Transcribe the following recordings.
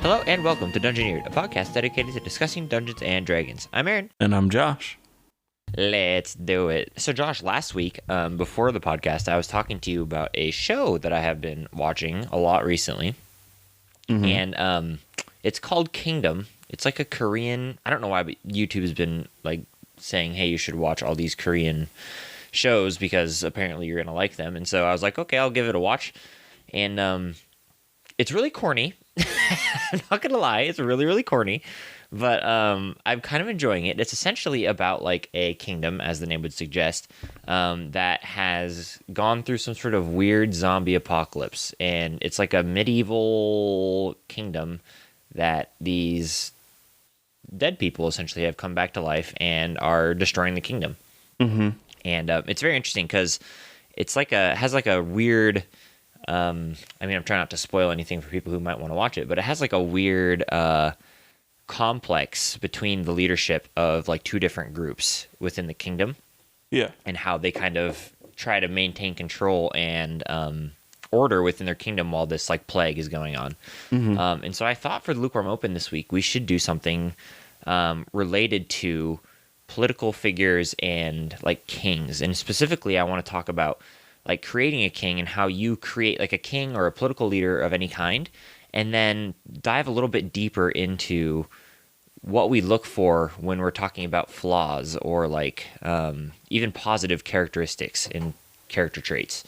Hello and welcome to Dungeoneered, a podcast dedicated to discussing Dungeons and Dragons. I'm Aaron. And I'm Josh. Let's do it. So Josh, last week, before the podcast, I was talking to you about a show that I have been watching a lot recently. Mm-hmm. And it's called Kingdom. It's like a Korean, I don't know why, but YouTube has been like saying, hey, you should watch all these Korean shows because apparently you're going to like them. And so I was like, okay, I'll give it a watch. And it's really corny. I'm not gonna lie, it's really, really corny, but I'm kind of enjoying it. It's essentially about like a kingdom, as the name would suggest, that has gone through some sort of weird zombie apocalypse, and it's like a medieval kingdom that these dead people essentially have come back to life and are destroying the kingdom. Mm-hmm. And it's very interesting because it's like has like a weird. I mean, I'm trying not to spoil anything for people who might want to watch it, but it has like a weird complex between the leadership of like two different groups within the kingdom. Yeah. And how they kind of try to maintain control and order within their kingdom while this like plague is going on. Mm-hmm. And so I thought for the Lukewarm Open this week, we should do something related to political figures and like kings. And specifically, I want to talk about like creating a king and how you create like a king or a political leader of any kind, and then dive a little bit deeper into what we look for when we're talking about flaws or like even positive characteristics and character traits.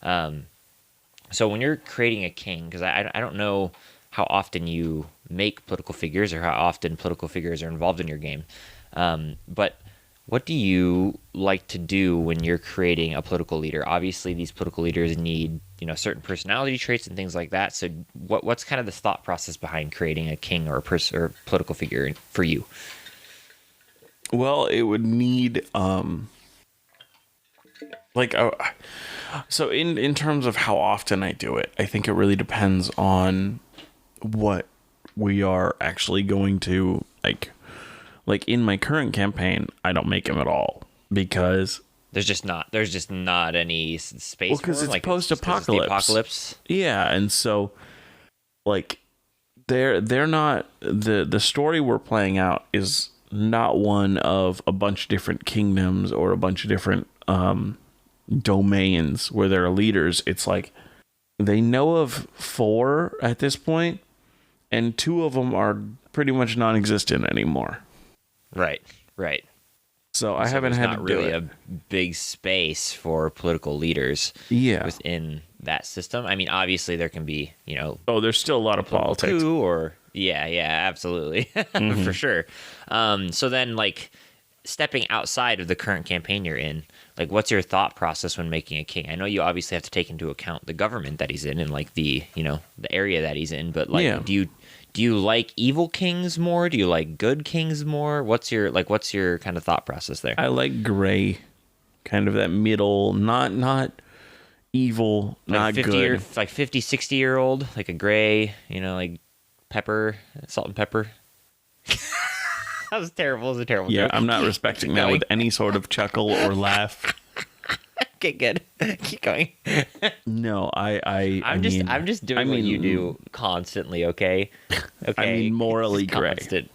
So when you're creating a king, because I don't know how often you make political figures or how often political figures are involved in your game, but what do you like to do when you're creating a political leader? Obviously, these political leaders need, certain personality traits and things like that. So what's kind of the thought process behind creating a king or or political figure for you? Well, it would need so in terms of how often I do it, I think it really depends on what we are actually going to like. Like in my current campaign, I don't make him at all because there's just not any space. Well, because it's like, post-apocalypse. Apocalypse. Yeah, and so like they're not the story we're playing out is not one of a bunch of different kingdoms or a bunch of different domains where there are leaders. It's like they know of 4 at this point, and 2 of them are pretty much non-existent anymore. Right. So I haven't had not really a big space for political leaders within that system. I mean, obviously there can be, there's still a lot of politics. Absolutely. Mm-hmm. For sure. So then like stepping outside of the current campaign you're in, like what's your thought process when making a king? I know you obviously have to take into account the government that he's in and like the area that he's in, but like do you like evil kings more? Do you like good kings more? What's your kind of thought process there? I like gray, kind of that middle, not evil, like not good. Like 50, 60-year-old, like a gray, like pepper, salt and pepper. That was terrible. It was a terrible joke. I'm not respecting that with any sort of chuckle or laugh. Okay, good. Keep going. No, I'm just doing what you do constantly, okay? Okay. I mean, morally gray. Constant.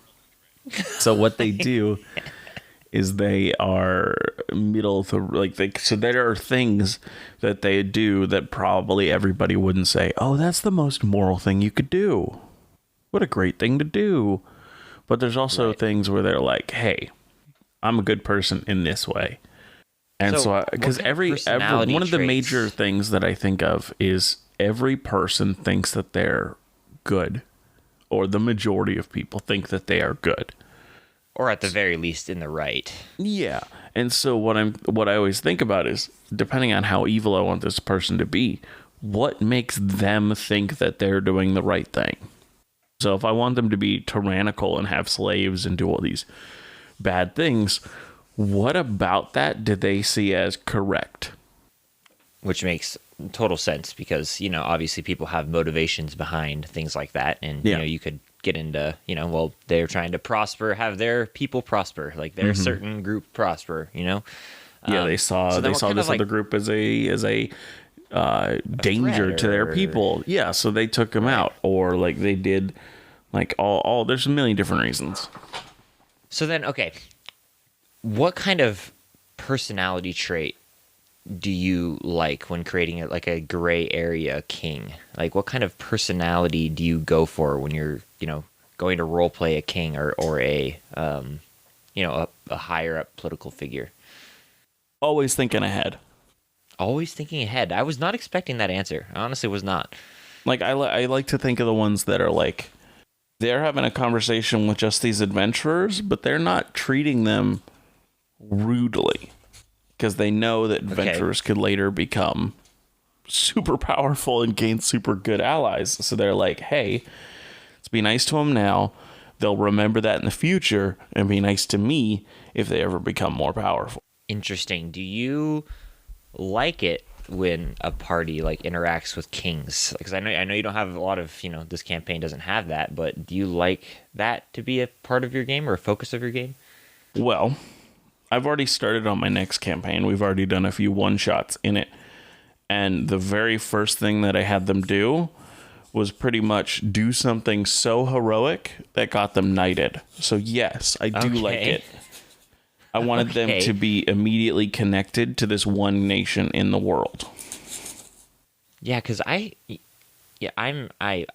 So what they do is they are middle to so there are things that they do that probably everybody wouldn't say, "Oh, that's the most moral thing you could do. What a great thing to do." But there's also things where they're like, "Hey, I'm a good person in this way." And so, because every one of the major things that I think of is every person thinks that they're good, or the majority of people think that they are good, or at the very least in the right. Yeah, and so what I always think about is, depending on how evil I want this person to be, what makes them think that they're doing the right thing. So if I want them to be tyrannical and have slaves and do all these bad things, what about that did they see as correct? Which makes total sense because, obviously people have motivations behind things like that. And, you could get into, they're trying to prosper, have their people prosper, like their certain group prosper, they saw this other group as a danger to their people. Yeah, so they took them out. Or like they did Like all there's a million different reasons. So then, okay, what kind of personality trait do you like when creating like a gray area king? Like, what kind of personality do you go for when you're, going to role play a king or a, a higher up political figure? Always thinking ahead. Always thinking ahead. I was not expecting that answer. I honestly was not. Like, I like to think of the ones that are like, they're having a conversation with just these adventurers, but they're not treating them rudely. Because they know that adventurers could later become super powerful and gain super good allies. So they're like, hey, let's be nice to them now. They'll remember that in the future and be nice to me if they ever become more powerful. Interesting. Do you like it when a party like interacts with kings? Because I know you don't have a lot of, this campaign doesn't have that, but do you like that to be a part of your game or a focus of your game? Well, I've already started on my next campaign. We've already done a few one-shots in it. And the very first thing that I had them do was pretty much do something so heroic that got them knighted. So yes, I do like it. I wanted them to be immediately connected to this one nation in the world. Yeah, because I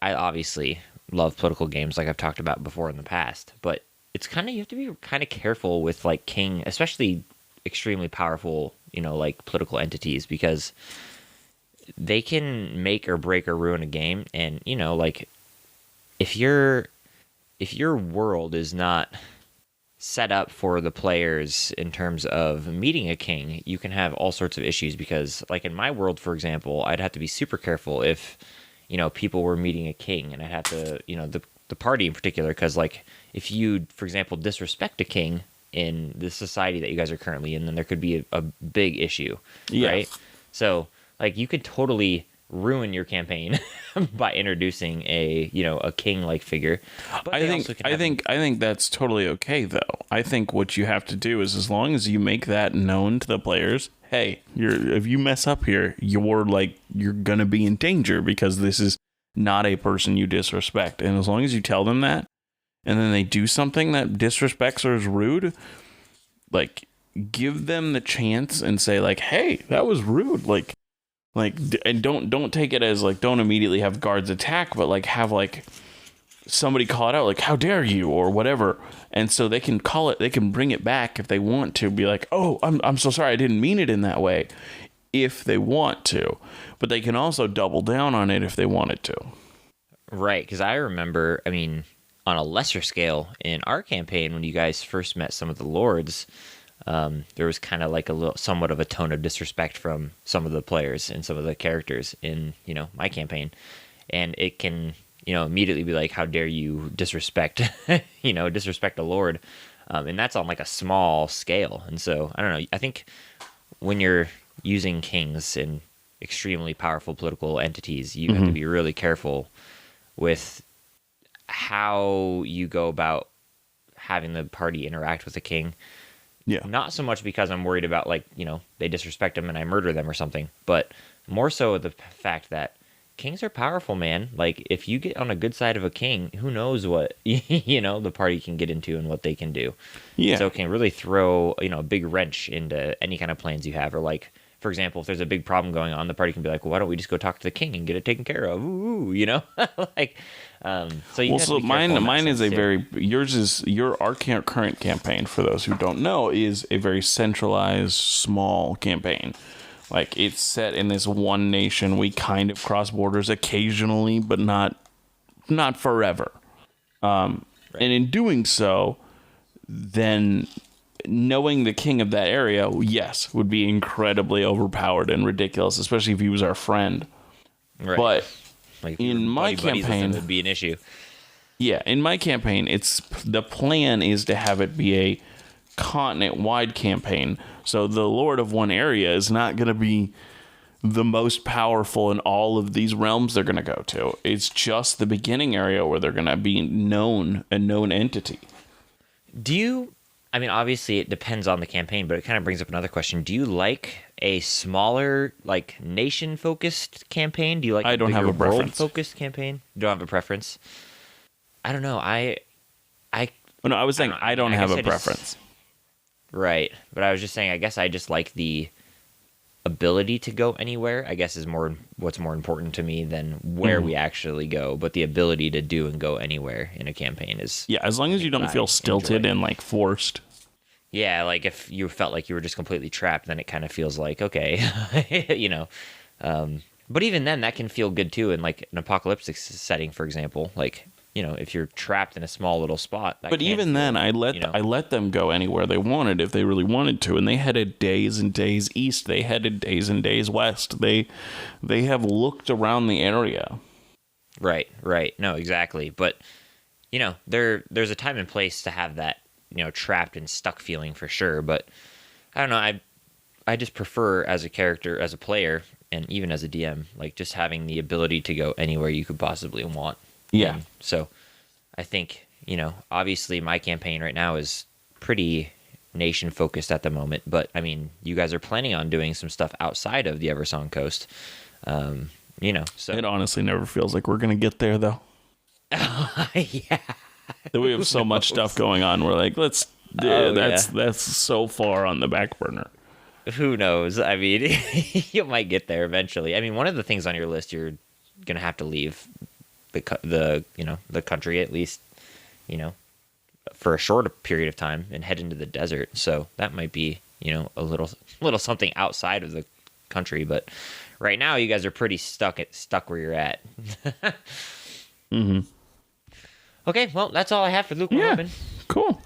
obviously love political games like I've talked about before in the past, but it's kind of, you have to be kind of careful with like king, especially extremely powerful, like political entities, because they can make or break or ruin a game. And, like if your world is not set up for the players in terms of meeting a king, you can have all sorts of issues. Because like in my world, for example, I'd have to be super careful if, people were meeting a king, and I'd have to, the party in particular, because like if you, for example, disrespect a king in the society that you guys are currently in, then there could be a big issue, right? So like you could totally ruin your campaign by introducing a king like figure. But I think that's totally okay though. I think what you have to do is, as long as you make that known to the players, hey, if you mess up here, you're gonna be in danger because this is not a person you disrespect. And as long as you tell them that, and then they do something that disrespects or is rude, like give them the chance and say like, hey, that was rude. Like, and don't take it as like, don't immediately have guards attack, but like have like somebody call it out, like, how dare you, or whatever. And so they can call it, they can bring it back if they want to, be like, oh, I'm so sorry, I didn't mean it in that way, if they want to. But they can also double down on it if they wanted to. Right, because I remember, on a lesser scale in our campaign, when you guys first met some of the lords, there was kind of like somewhat of a tone of disrespect from some of the players and some of the characters in, my campaign. And it can, immediately be like, how dare you disrespect, disrespect a lord. And that's on like a small scale. And so, I don't know, I think when you're using kings and extremely powerful political entities, you have to be really careful with how you go about having the party interact with the king. Yeah. Not so much because I'm worried about like, they disrespect them and I murder them or something, but more so the fact that kings are powerful, man. Like if you get on a good side of a king, who knows what, the party can get into and what they can do. Yeah. So it can really throw, a big wrench into any kind of plans you have. Or like, for example, if there's a big problem going on, the party can be like, well, why don't we just go talk to the king and get it taken care of? Ooh, like, so you have to be mine is our current campaign, for those who don't know, is a very centralized, small campaign. Like it's set in this one nation. We kind of cross borders occasionally, but not forever. Right. And in doing so, then knowing the king of that area, yes, would be incredibly overpowered and ridiculous, especially if he was our friend. Right. But like in my campaign, it would be an issue. Yeah, in my campaign, the plan is to have it be a continent-wide campaign. So the lord of one area is not going to be the most powerful in all of these realms they're going to go to. It's just the beginning area where they're going to be a known entity. Do you... obviously it depends on the campaign, but it kind of brings up another question. Do you like a smaller, like, nation-focused campaign? Do you like I don't have a preference. world-focused campaign? You don't have a preference? I don't know. I Oh, no, I was saying I don't have a preference. Right, but I was just saying I guess I just like the ability to go anywhere. I guess is more what's more important to me than where we actually go, but the ability to do and go anywhere in a campaign is Yeah, as long as you don't feel stilted and like forced. Yeah, like if you felt like you were just completely trapped, then it kind of feels like okay, you know. But even then, that can feel good too in like an apocalyptic setting, for example. Like if you're trapped in a small little spot. But even then, I let them go anywhere they wanted if they really wanted to, and they headed days and days east. They headed days and days west. They have looked around the area. Right. No, exactly. But there's a time and place to have that trapped and stuck feeling for sure. But I don't know. I just prefer as a character, as a player, and even as a DM, like just having the ability to go anywhere you could possibly want. Yeah. And so I think, obviously my campaign right now is pretty nation focused at the moment, but I mean, you guys are planning on doing some stuff outside of the Eversong Coast. So it honestly never feels like we're going to get there though. Yeah. We have so much stuff going on. We're like, that's so far on the back burner. Who knows? I mean, you might get there eventually. I mean, one of the things on your list, you're going to have to leave the country at least, for a shorter period of time and head into the desert. So that might be, a little something outside of the country. But right now, you guys are pretty stuck where you're at. Mm-hmm. Okay, well, that's all I have for Lukewarm Open. Cool.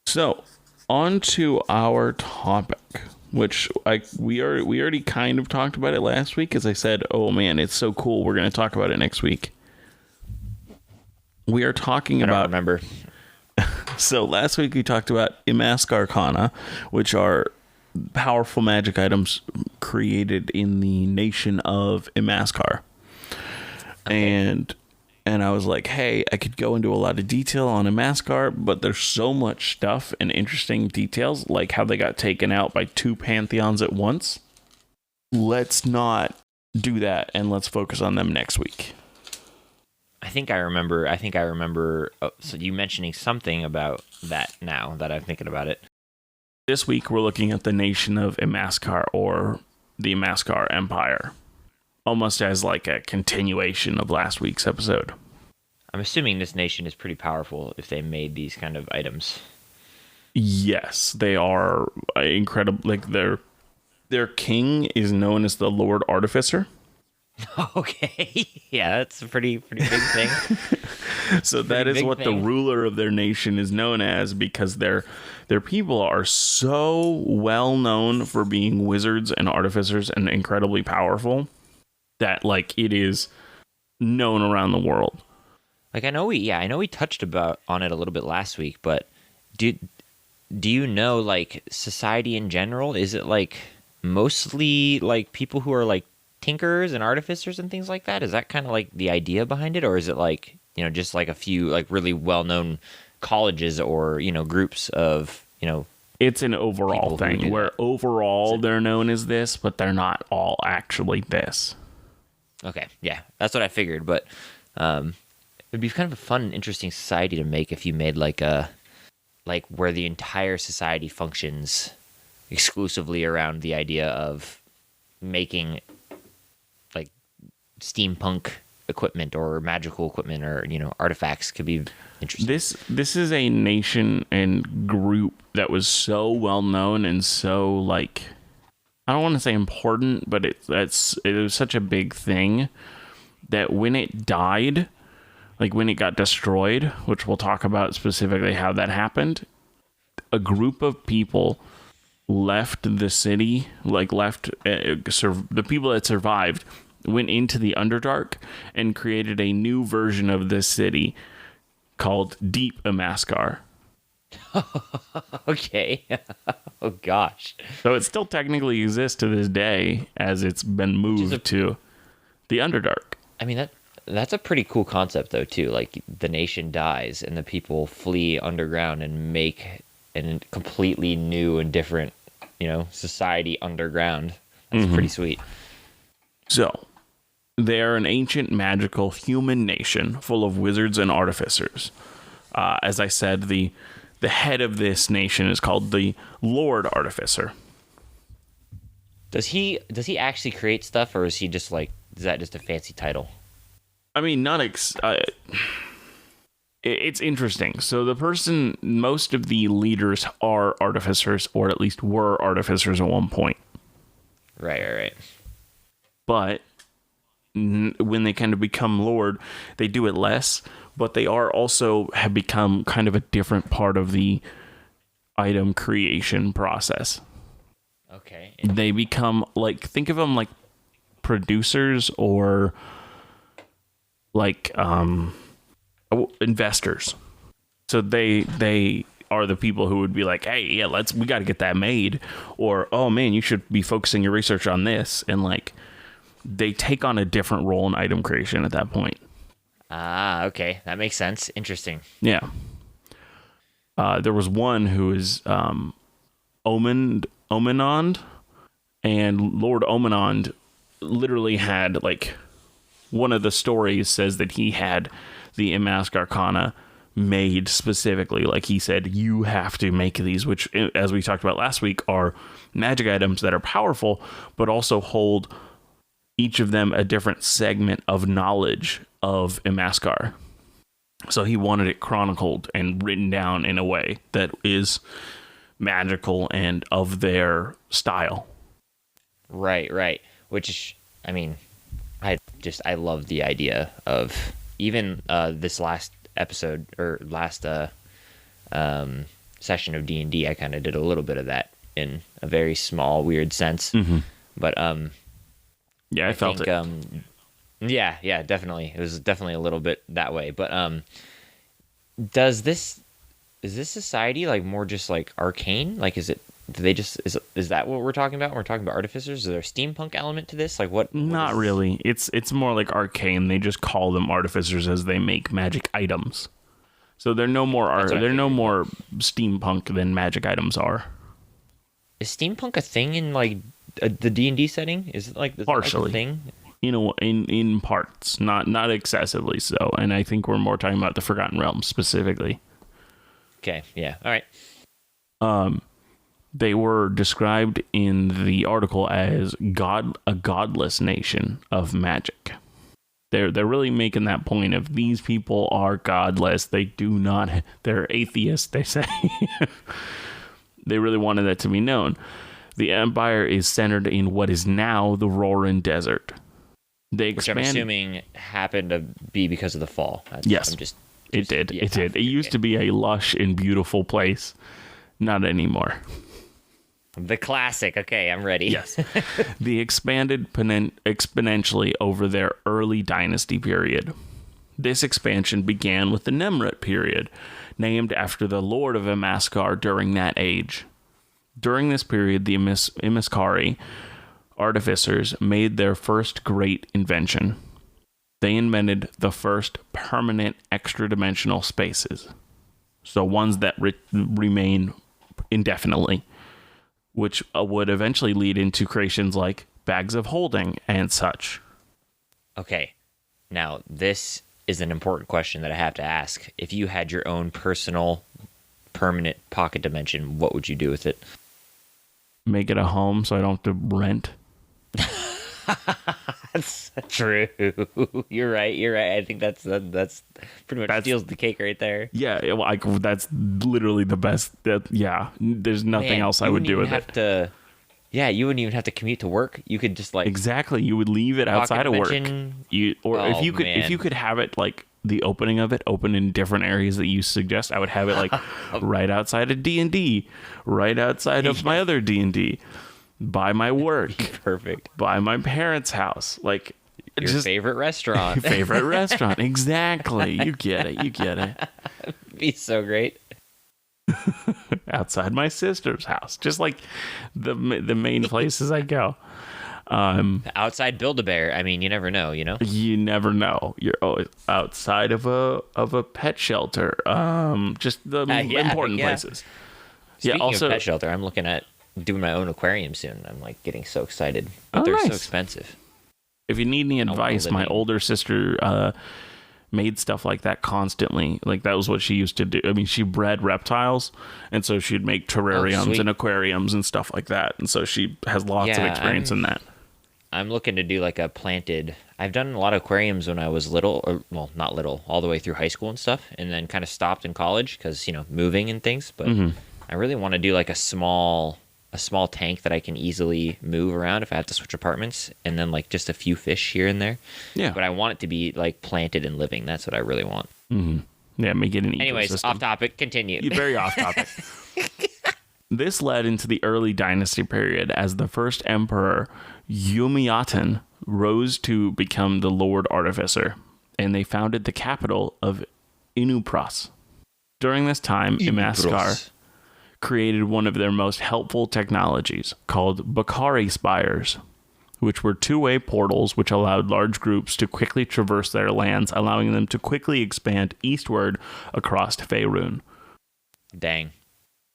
So, on to our topic, which we already kind of talked about it last week, as I said, oh man, it's so cool. We're going to talk about it next week. We are talking about... I don't remember. So last week we talked about Imaskar, which are powerful magic items created in the nation of Imaskar. Okay. And I was like, hey, I could go into a lot of detail on Imaskar, but there's so much stuff and interesting details, like how they got taken out by 2 pantheons at once. Let's not do that, and let's focus on them next week. I think I remember. So you mentioning something about that now that I'm thinking about it. This week we're looking at the nation of Imaskar, or the Imaskar Empire, almost as like a continuation of last week's episode. I'm assuming this nation is pretty powerful if they made these kind of items. Yes, they are incredible. Like their king is known as the Lord Artificer. Okay. Yeah, that's a pretty big thing. So that is what the ruler of their nation is known as, because their people are so well known for being wizards and artificers and incredibly powerful that like it is known around the world. Like I know we touched on it a little bit last week, but do you know like society in general, is it like mostly like people who are like tinkerers and artificers and things like that? Is that kind of like the idea behind it, or is it like just like a few like really well-known colleges or groups of it's an overall thing where overall they're known as this, but they're not all actually this. Okay, yeah, that's what I figured, but it'd be kind of a fun and interesting society to make if you made like where the entire society functions exclusively around the idea of making like steampunk equipment or magical equipment or artifacts. Could be interesting. This is a nation and group that was so well known and so like, I don't want to say important, but it was such a big thing that when it died, like when it got destroyed, which we'll talk about specifically how that happened, a group of people left the city, like the people that survived went into the Underdark and created a new version of this city called Deep Imaskar. Okay. Oh gosh. So it still technically exists to this day, as it's been moved to the Underdark. I mean that's a pretty cool concept though too. Like the nation dies and the people flee underground and make a completely new and different, society underground. That's pretty sweet. So They are an ancient, magical human nation full of wizards and artificers. As I said, the head of this nation is called the Lord Artificer. Does he actually create stuff, or is he just like, is that just a fancy title? I mean, it's interesting. So most of the leaders are artificers, or at least were artificers at one point. Right. But when they kind of become Lord, they do it less, but they have become kind of a different part of the item creation process. Okay. They become think of them like producers or like investors. So they are the people who would be like, hey, yeah, we got to get that made, or oh man, you should be focusing your research on this, and like they take on a different role in item creation at that point. Okay, that makes sense. Interesting. Yeah. There was one who is Omenond, and Lord Omenond literally had one of the stories says that he had the Imaskar Arcana made specifically. Like he said, you have to make these, which, as we talked about last week, are magic items that are powerful, but also hold each of them a different segment of knowledge of Imaskar. So he wanted it chronicled and written down in a way that is magical and of their style. Right. Which, I mean, I love the idea of even this last episode or last session of D&D. I kind of did a little bit of that in a very small, weird sense. Mm-hmm. But yeah, I felt think, it. Yeah, definitely. It was definitely a little bit that way. But is this society like more just like arcane? Like, is that what we're talking about? We're talking about artificers. Is there a steampunk element to this? Like what? Not really. It's more like arcane. They just call them artificers as they make magic items. So they're no more more steampunk than magic items are. Is steampunk a thing in like the D&D setting? Is it like partially a thing? In parts, not excessively so. And I think we're more talking about the Forgotten Realms specifically. Okay. Yeah. All right. They were described in the article as a godless nation of magic. They're really making that point of these people are godless. They're atheists, they say. They really wanted that to be known. The empire is centered in what is now the Roaring Desert. Which I'm assuming happened to be because of the fall. Yes, it did. Yeah, it did. It used to be a lush and beautiful place. Not anymore. The classic. Okay, I'm ready. Yes. They expanded exponentially over their early dynasty period. This expansion began with the Nemrit period, named after the Lord of Imaskar during that age. During this period, the Imaskari artificers made their first great invention. They invented the first permanent extra-dimensional spaces. So ones that remain indefinitely, which would eventually lead into creations like bags of holding and such. Okay. Now, this is an important question that I have to ask. If you had your own personal permanent pocket dimension, what would you do with it? Make it a home so I don't have to rent. That's true. You're right. I think that's pretty much steals the cake right there. Yeah, that's literally the best. There's nothing else I would do with it. You wouldn't even have to commute to work. You could just exactly. You would leave it outside of work. If you could have it like the opening of it open in different areas that you suggest, I would have it like right outside of D&D, right outside of my other D&D. By my work. Perfect. By my parents' house. Like your favorite restaurant. Favorite restaurant. Exactly. You get it. It'd be so great. Outside my sister's house. Just like the main places I go. Outside Build-A-Bear. I mean, you never know, you know? You never know. You're always outside of a pet shelter. Just the important places. Speaking of pet shelter, I'm looking at doing my own aquarium soon. I'm like getting so excited, but they're so expensive. If you need any advice, my older sister made stuff like that constantly. Like, that was what she used to do. I mean, she bred reptiles, and so she'd make terrariums and aquariums and stuff like that. And so she has lots of experience in that. I'm looking to do like a planted. I've done a lot of aquariums when I was little, or well, not little, all the way through high school and stuff, and then kind of stopped in college because, you know, moving and things. But I really want to do like a small tank that I can easily move around if I have to switch apartments, and then like just a few fish here and there. Yeah. But I want it to be like planted and living. That's what I really want. Yeah, make it an ecosystem. Anyways, off topic. Continue. Very off topic. This led into the early dynasty period as the first emperor, Yumiatan, rose to become the Lord Artificer, and they founded the capital of Inupras. During this time, Imaskar created one of their most helpful technologies called Bakari spires, which were two-way portals which allowed large groups to quickly traverse their lands, allowing them to quickly expand eastward across Faerun. Dang.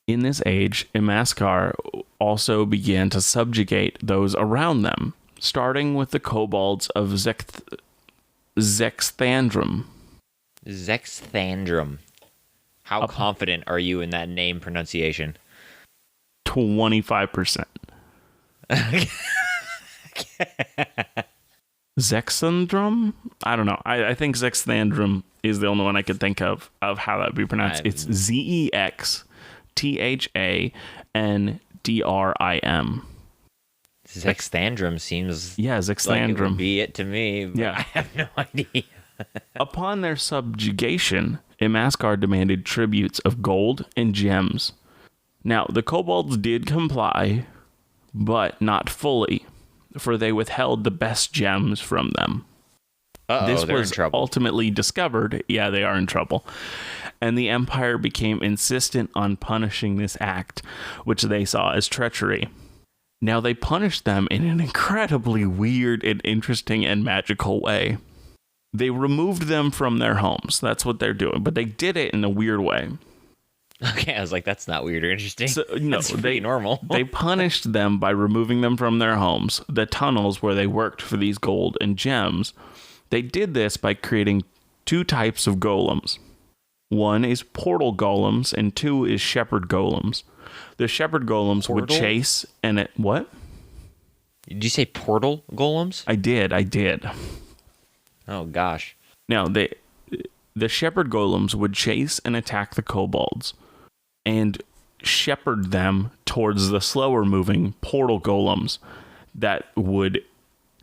In this age, Imaskar also began to subjugate those around them, starting with the kobolds of Zexthandrum. Zexthandrum. How confident are you in that name pronunciation? 25%. Zexthandrum? I don't know. I think Zexthandrum is the only one I could think of how that would be pronounced. It's Zexthandrim. Zexthandrum seems Zexthandrum. like it would be it to me, but Yeah. I have no idea. Upon their subjugation, Imaskar demanded tributes of gold and gems. Now, the kobolds did comply, but not fully, for they withheld the best gems from them. This was ultimately discovered. Yeah, they are in trouble. And the Empire became insistent on punishing this act, which they saw as treachery. Now, they punished them in an incredibly weird and interesting and magical way. They removed them from their homes. That's what they're doing. But they did it in a weird way. Okay, I was like, that's not weird or interesting. So, no, that's pretty normal. They punished them by removing them from their homes, the tunnels where they worked for these gold and gems. They did this by creating two types of golems. One is portal golems, and two is shepherd golems. The shepherd golems would chase and what? Did you say portal golems? I did. Oh gosh. Now the shepherd golems would chase and attack the kobolds and shepherd them towards the slower moving portal golems that would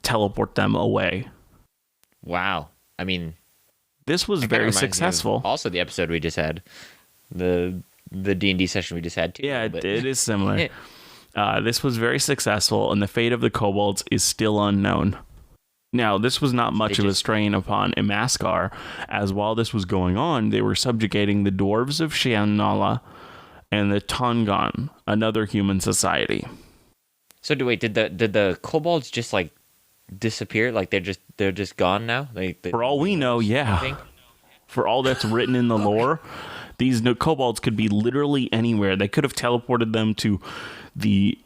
teleport them away. Wow. I mean, this was very successful. Also, the episode we just had, the D&D session we just had too. Yeah, it is similar. This was very successful, and the fate of the kobolds is still unknown. Now, this was not much of a strain upon Imaskar, as while this was going on, they were subjugating the dwarves of Shiannala and the Tongan, another human society. So, did the kobolds just like disappear? Like they're just gone now? For all we know, yeah. For all that's written in the lore, these kobolds could be literally anywhere. They could have teleported them to the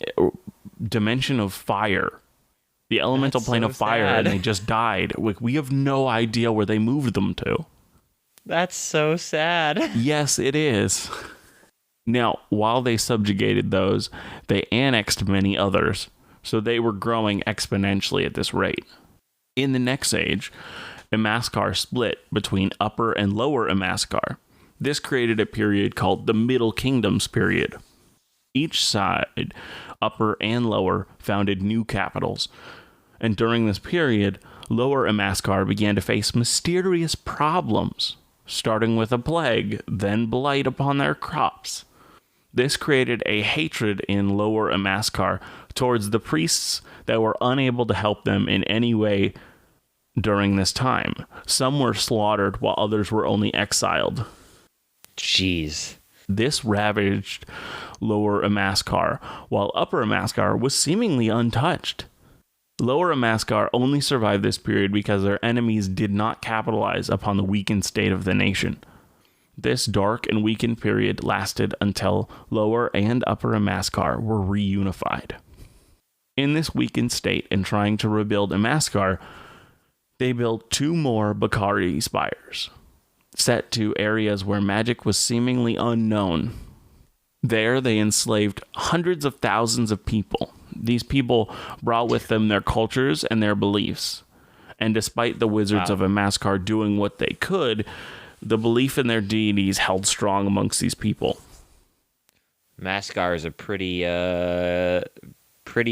dimension of fire. The elemental plane of fire, and they just died. We have no idea where they moved them to. That's so sad. Yes, it is. Now, while they subjugated those, they annexed many others, so they were growing exponentially at this rate. In the next age, Imaskar split between Upper and Lower Imaskar. This created a period called the Middle Kingdoms period. Each side, Upper and Lower, founded new capitals. And during this period, Lower Imaskar began to face mysterious problems, starting with a plague, then blight upon their crops. This created a hatred in Lower Imaskar towards the priests that were unable to help them in any way during this time. Some were slaughtered while others were only exiled. Jeez. This ravaged Lower Imaskar, while Upper Imaskar was seemingly untouched. Lower Imaskar only survived this period because their enemies did not capitalize upon the weakened state of the nation. This dark and weakened period lasted until Lower and Upper Imaskar were reunified. In this weakened state and trying to rebuild Imaskar, they built 2 more Bakari spires, set to areas where magic was seemingly unknown. There, they enslaved hundreds of thousands of people. These people brought with them their cultures and their beliefs. And despite the wizards of Imaskar doing what they could, the belief in their deities held strong amongst these people. Imaskar is a pretty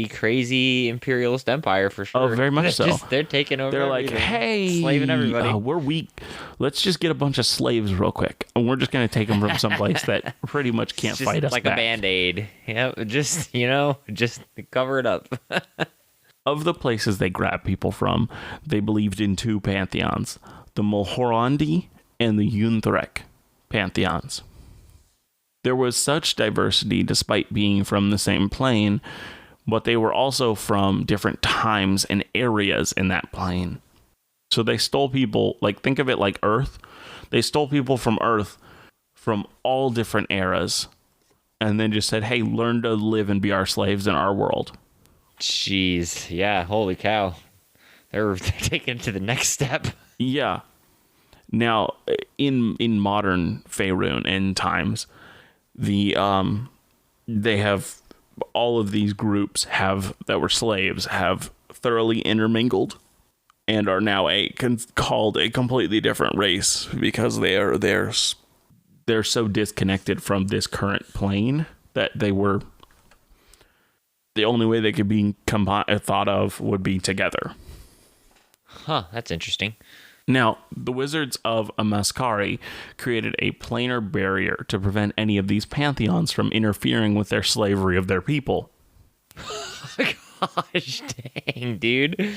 crazy imperialist empire for sure. Oh, very much so. They're taking over. They're like, hey, slaving everybody. We're weak. Let's just get a bunch of slaves real quick, and we're just going to take them from someplace that pretty much can't fight us like back. a Band-Aid. Yep, just cover it up. Of the places they grabbed people from, they believed in 2 pantheons, the Mulhorandi and the Yunthrek pantheons. There was such diversity despite being from the same plane, but they were also from different times and areas in that plane. So they stole people, like, think of it like Earth. They stole people from Earth from all different eras and then just said, hey, learn to live and be our slaves in our world. Jeez, yeah, holy cow. They're taking it to the next step. Yeah. Now, in modern Faerun end times, they have all of these groups that were slaves have thoroughly intermingled and are now called a completely different race because they're so disconnected from this current plane that they were the only way they could be thought of would be together. Huh, that's interesting. Now, the wizards of Imaskari created a planar barrier to prevent any of these pantheons from interfering with their slavery of their people. Gosh, dang, dude.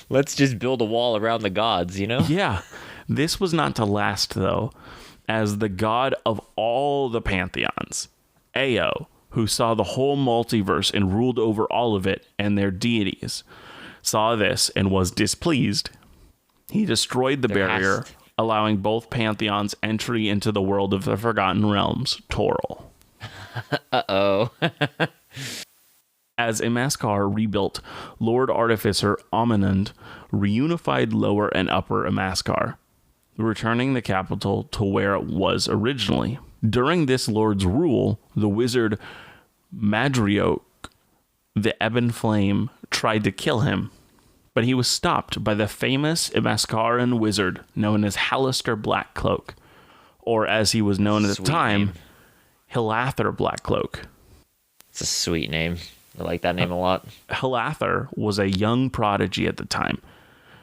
Let's just build a wall around the gods, you know? Yeah. This was not to last, though, as the god of all the pantheons, Ao, who saw the whole multiverse and ruled over all of it and their deities, saw this and was displeased. He destroyed the barrier, allowing both pantheons entry into the world of the Forgotten Realms, Toril. Uh-oh. As Imaskar rebuilt, Lord Artificer Amanand reunified Lower and Upper Imaskar, returning the capital to where it was originally. During this lord's rule, the wizard Madriok, the Ebon Flame, tried to kill him, but he was stopped by the famous Imaskaran wizard known as Halaster Blackcloak, or as he was known at the time, Hilather Blackcloak. It's a sweet name. I like that name a lot. Hilather was a young prodigy at the time,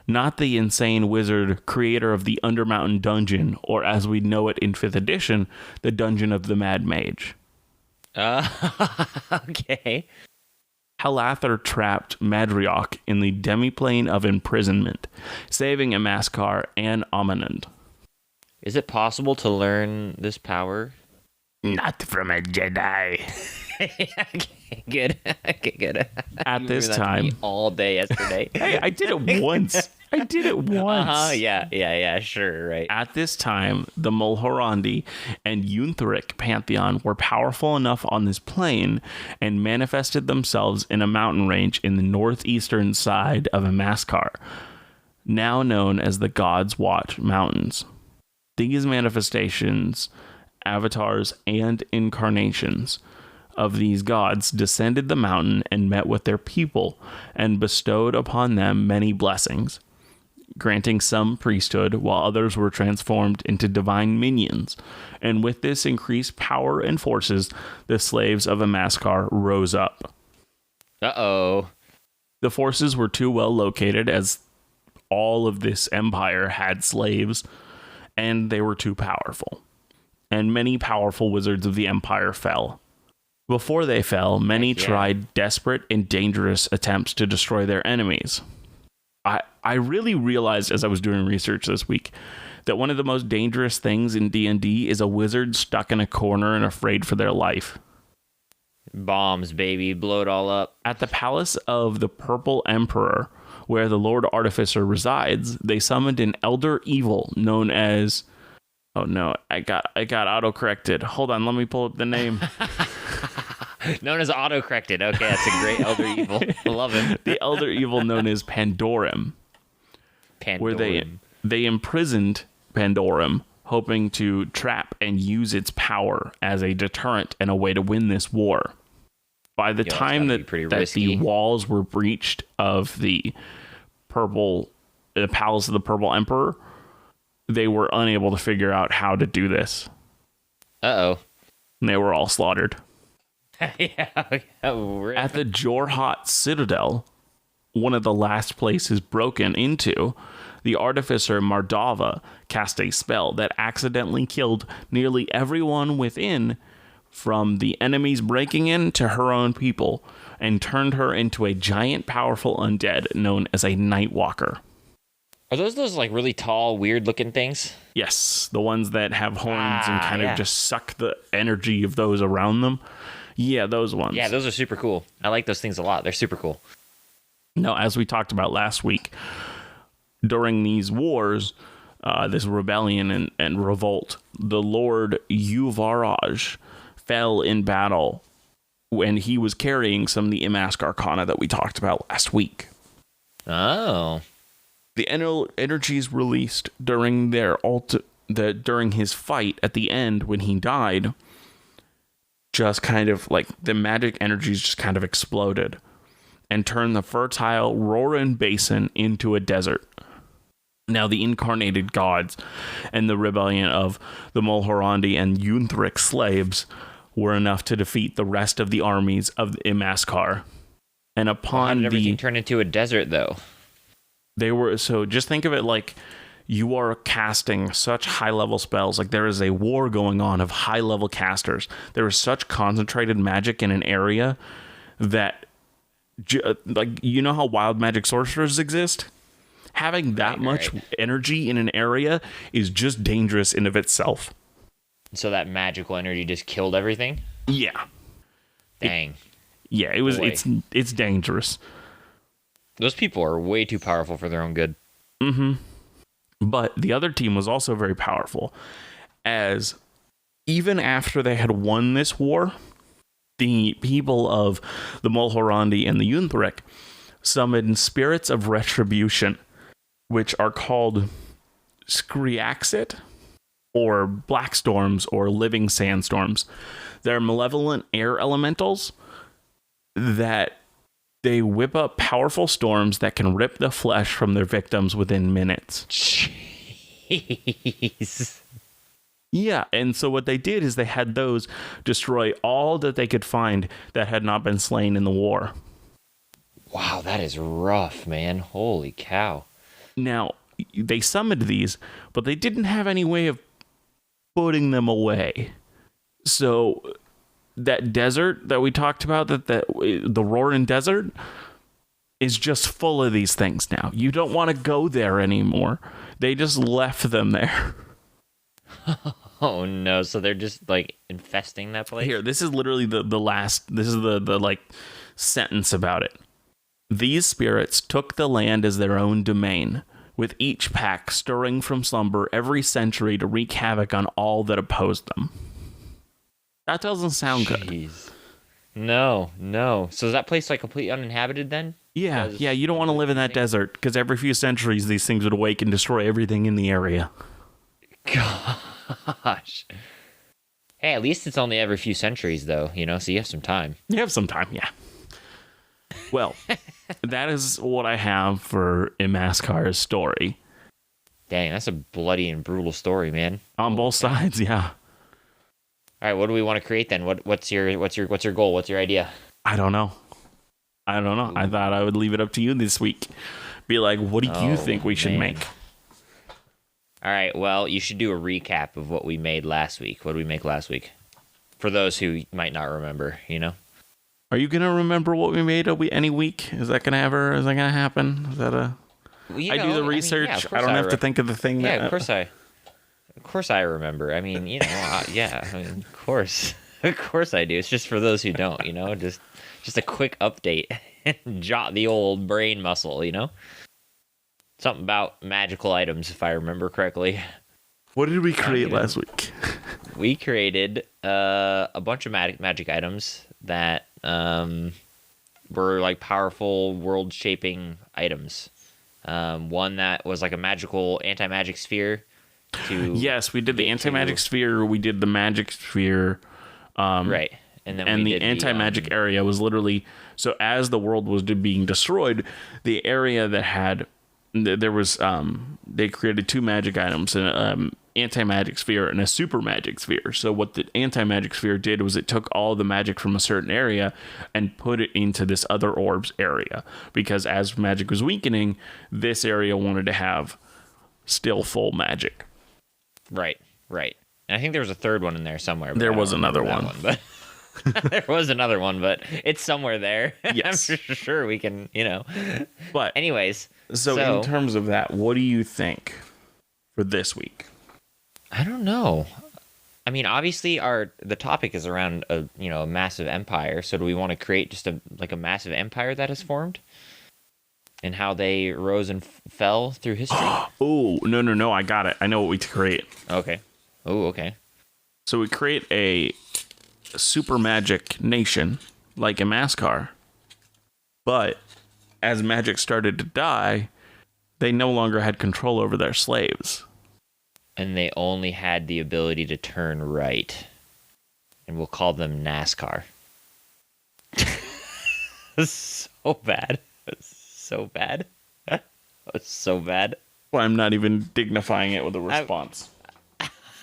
not the insane wizard creator of the Undermountain Dungeon, or as we know it in 5th edition, the Dungeon of the Mad Mage. Okay. Hilather trapped Madriok in the demiplane of imprisonment, saving Imaskar and Amanand. Is it possible to learn this power? Not from a Jedi. Okay, good. Okay, good. At this time, all day yesterday. Hey, I did it once. Yeah, sure, right. At this time, the Mulhorandi and Yunthrek pantheon were powerful enough on this plane and manifested themselves in a mountain range in the northeastern side of Imaskar, now known as the God's Watch Mountains. These manifestations, avatars, and incarnations of these gods descended the mountain and met with their people and bestowed upon them many blessings, granting some priesthood while others were transformed into divine minions. And with this increased power and forces, the slaves of Imaskar rose up. Uh-oh. The forces were too well located as all of this empire had slaves, and they were too powerful. And many powerful wizards of the empire fell. Before they fell, many tried desperate and dangerous attempts to destroy their enemies. I really realized as I was doing research this week that one of the most dangerous things in D&D is a wizard stuck in a corner and afraid for their life. Bombs, baby. Blow it all up. At the palace of the Purple Emperor, where the Lord Artificer resides, they summoned an elder evil known as... Oh no, I got auto-corrected. Hold on, let me pull up the name. Known as autocorrected. Okay, that's a great elder evil. I love him. The elder evil known as Pandorum, where they imprisoned Pandorum, hoping to trap and use its power as a deterrent and a way to win this war. By the time that the walls were breached of the Palace of the Purple Emperor, they were unable to figure out how to do this. Uh-oh. And they were all slaughtered. Yeah. At the Jorhat Citadel, one of the last places broken into, the artificer Mardava cast a spell that accidentally killed nearly everyone within, from the enemies breaking in to her own people, and turned her into a giant, powerful undead known as a Nightwalker. Are those like really tall, weird-looking things? Yes, the ones that have horns and kind of just suck the energy of those around them. Yeah, those ones. Yeah, those are super cool. I like those things a lot. They're super cool. Now, as we talked about last week, during these wars, this rebellion and revolt, the Lord Yuvaraj fell in battle when he was carrying some of the Imaskar Arcana that we talked about last week. Oh. The energies released during during his fight at the end when he died, just kind of like the magic energies just kind of exploded and turned the fertile Roran Basin into a desert. Now the incarnated gods and the rebellion of the Mulhorandi and Yunthric slaves were enough to defeat the rest of the armies of the Imaskar. And upon how did everything turn into a desert, though? So just think of it like you are casting such high-level spells. Like there is a war going on of high-level casters. There is such concentrated magic in an area that, like, you know how wild magic sorcerers exist? Having that much energy in an area is just dangerous in of itself. So that magical energy just killed everything? Yeah. Dang. It's dangerous. Those people are way too powerful for their own good. Mm-hmm. But the other team was also very powerful, as even after they had won this war, the people of the Mulhorandi and the Yunthric summoned spirits of retribution, which are called Skriaxit, or Black Storms, or Living Sandstorms. They're malevolent air elementals that they whip up powerful storms that can rip the flesh from their victims within minutes. Jeez. Yeah, and so what they did is they had those destroy all that they could find that had not been slain in the war. Wow, that is rough, man. Holy cow. Now, they summoned these, but they didn't have any way of putting them away. So that desert that we talked about, the Roaring Desert, is just full of these things now. You don't want to go there anymore. They just left them there. Oh no, so they're just like infesting that place? Here, this is literally the last, this is the like sentence about it. These spirits took the land as their own domain, with each pack stirring from slumber every century to wreak havoc on all that opposed them. That doesn't sound good. No. So is that place like completely uninhabited then? Yeah, you don't want to live in that desert, because every few centuries these things would awake and destroy everything in the area. Gosh. Hey, at least it's only every few centuries, though, so you have some time. You have some time, yeah. Well, that is what I have for Imaskar's story. Dang, that's a bloody and brutal story, man. On both sides, yeah. All right, what do we want to create then? What's your goal? What's your idea? I don't know. I thought I would leave it up to you this week. Be like, what do you think we should make? All right, well, you should do a recap of what we made last week. What did we make last week? For those who might not remember, Are you gonna remember what we made any week? Is that gonna happen? Is that a? I do the research. I don't have to think of the thing. Yeah, of course I remember. I mean, of course, of course I do. It's just for those who don't, just a quick update, jot the old brain muscle, Something about magical items, if I remember correctly. What did we create last week? We created a bunch of magic items. that were like powerful world-shaping items. One that was like a magical anti-magic sphere. Yes, we did the anti-magic sphere. We did the magic sphere. Right. And then the anti-magic area was literally, so as the world was being destroyed, the area that had, there was, they created 2 magic items, an anti-magic sphere and a super magic sphere. So what the anti-magic sphere did was it took all the magic from a certain area and put it into this other orb's area, because as magic was weakening, this area wanted to have still full magic. Right. And I think there was a third one in there somewhere. There was another one. But there was another one, but it's somewhere there. Yes. I'm sure we can, But anyways. So in terms of that, what do you think for this week? I don't know. I mean, obviously the topic is around a massive empire. So do we want to create just a massive empire that has formed? And how they rose and fell through history? Oh, no, I got it. I know what we create. Okay. Oh, okay. So we create a super magic nation like Imaskar. But as magic started to die, they no longer had control over their slaves. And they only had the ability to turn right. And we'll call them NASCAR. So bad. So bad. So bad. Well, I'm not even dignifying it with a response.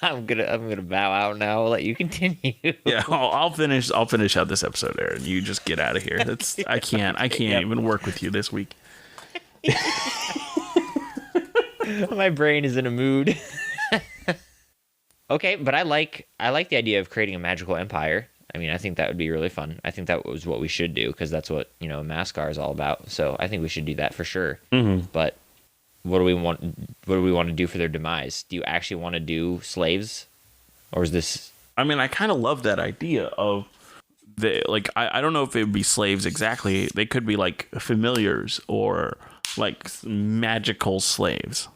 I'm gonna bow out now. I'll let you continue. Yeah, I'll finish out this episode, Aaron. You just get out of here. I can't even work with you this week. My brain is in a mood. Okay, but I like the idea of creating a magical empire. I mean, I think that would be really fun. I think that was what we should do, because that's what Imaskar is all about. So I think we should do that for sure. Mm-hmm. But what do we want? What do we want to do for their demise? Do you actually want to do slaves, or is this? I mean, I kind of love that idea of I don't know if it would be slaves exactly. They could be like familiars or like magical slaves.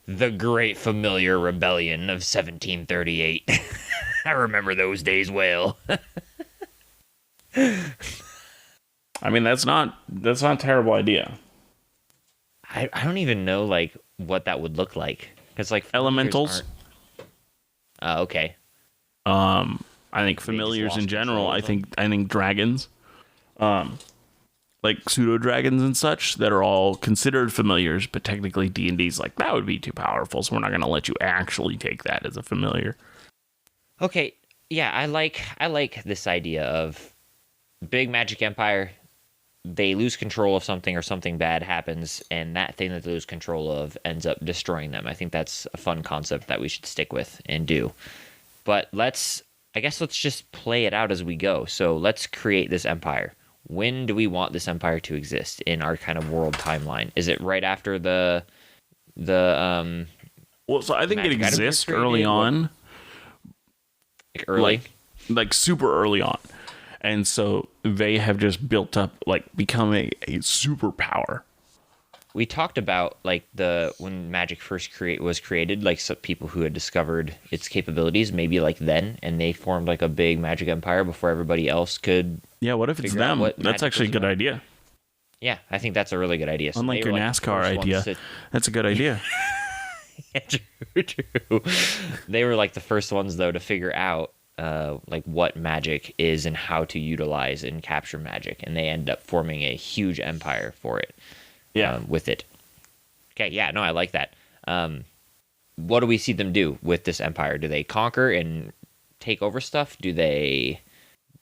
The Great Familiar Rebellion of 1738. I remember those days well. I mean, that's not a terrible idea. I don't even know what that would look like, because elementals. Okay. I think familiars in general. I think dragons, like pseudo dragons and such, that are all considered familiars, but technically D&D's like, that would be too powerful, so we're not going to let you actually take that as a familiar. Okay, yeah, I like this idea of big magic empire. They lose control of something, or something bad happens, and that thing that they lose control of ends up destroying them. I think that's a fun concept that we should stick with and do. But let's just play it out as we go. So let's create this empire. When do we want this empire to exist in our kind of world timeline? Is it right after the well, so I think it exists early on. Like early? Like super early on. And so they have just built up, become a superpower. We talked about when magic first was created, some people who had discovered its capabilities, maybe then, and they formed a big magic empire before everybody else could. Yeah, what if it's them? That's actually a good idea. Yeah, I think that's a really good idea. So unlike your NASCAR idea, that's a good idea. Yeah, true. They were the first ones though to figure out what magic is and how to utilize and capture magic, and they end up forming a huge empire for it. Yeah, with it. Okay, yeah, no, I like that. What do we see them do with this empire? Do they conquer and take over stuff? Do they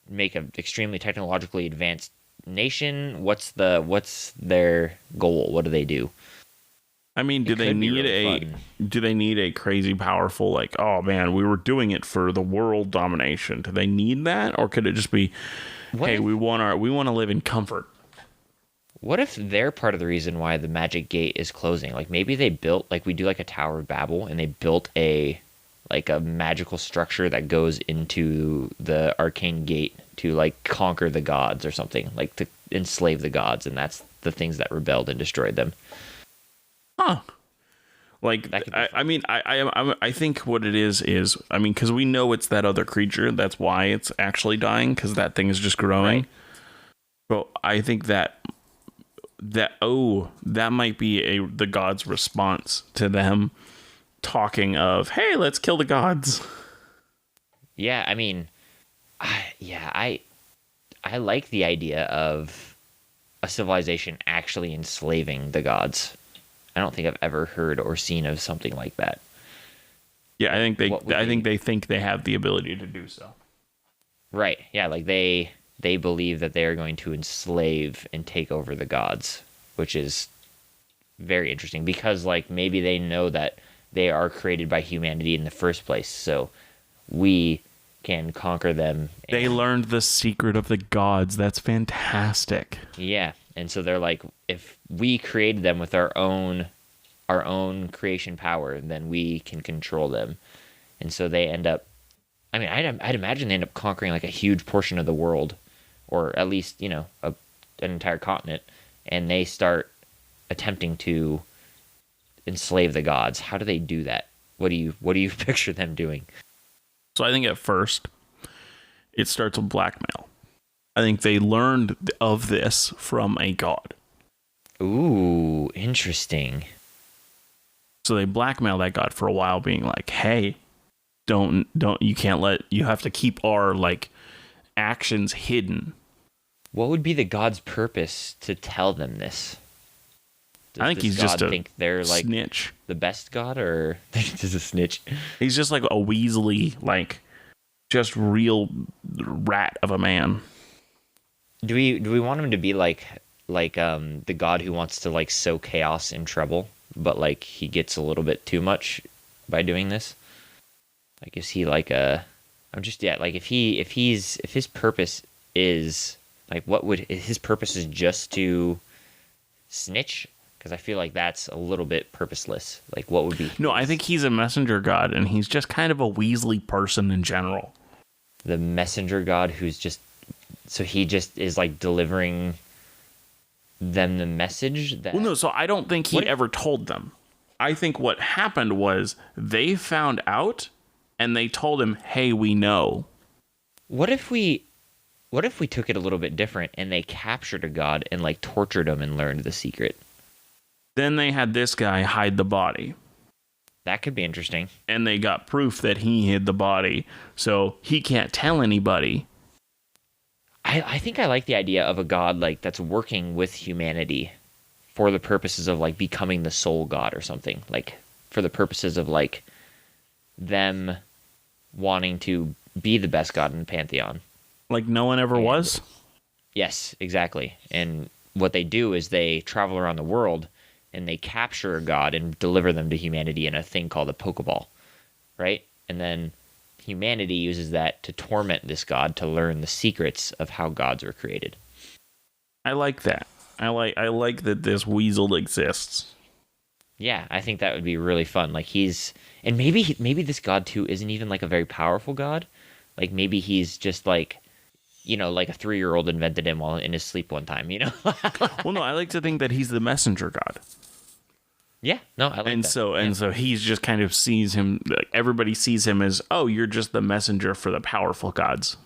make an extremely technologically advanced nation? What's their goal? What do they do? I mean, do they need a crazy powerful, oh man, we were doing it for the world domination? Do they need that, or could it just be, we want to live in comfort? What if they're part of the reason why the magic gate is closing? Maybe they built we do a Tower of Babel, and they built a magical structure that goes into the arcane gate to conquer the gods or something, to enslave the gods, and that's the things that rebelled and destroyed them. Huh. Like, That could be I mean, I think what it is, I mean, because we know it's that other creature. That's why it's actually dying, because that thing is just growing. Right. But I think that might be the gods' response to them talking of, hey, let's kill the gods. Yeah, I mean, I like the idea of a civilization actually enslaving the gods. I don't think I've ever heard or seen of something like that. Yeah, I think What would they think they have the ability to do so. Right. Yeah, like they believe that they are going to enslave and take over the gods, which is very interesting because like maybe they know that they are created by humanity in the first place. So we can conquer them. They learned the secret of the gods. That's fantastic. Yeah. And so they're like, if we created them with our own creation power, then we can control them. And so they end up, I mean, I'd imagine they end up conquering like a huge portion of the world, or at least, you know, an entire continent, and they start attempting to enslave the gods. How do they do that? What do you picture them doing? So I think at first it starts with blackmail. I think they learned of this from a god. Ooh, interesting. So they blackmail that god for a while, being like, hey, you have to keep our like actions hidden. What would be the god's purpose to tell them this? I think he's just a think they're like snitch. The best god, or they're just a snitch? He's just like a Weasley, like just real rat of a man. Do we want him to be like the god who wants to like sow chaos and trouble, but like he gets a little bit too much by doing this? Like, is he like I'm just, yeah, like if his purpose is like, his purpose is just to snitch? Because I feel like that's a little bit purposeless. Like, what would be No, I think he's a messenger god, and he's just kind of a Weasley person in general. the messenger god who's just, so he just is like delivering them the message that... Well, no, so I don't think he ever told them. I think what happened was they found out and they told him, hey, we know. What if we took it a little bit different and they captured a god and like tortured him and learned the secret? Then they had this guy hide the body. That could be interesting. And they got proof that he hid the body, so he can't tell anybody. I think I like the idea of a god like that's working with humanity for the purposes of like becoming the sole god or something. Like for the purposes of like them wanting to be the best god in the pantheon. Like no one ever was? Yes, exactly. And what they do is they travel around the world and they capture a god and deliver them to humanity in a thing called a Pokeball, right? And then humanity uses that to torment this god to learn the secrets of how gods were created. I like that. I like that this weasel exists. Yeah, I think that would be really fun. Like and maybe this god too isn't even like a very powerful god. Like maybe he's just like, you know, like a 3-year-old invented him while in his sleep one time, you know? Well, no, I like to think that he's the messenger god. Yeah, no, I like and that. So he's just kind of sees him, like, everybody sees him as, oh, you're just the messenger for the powerful gods.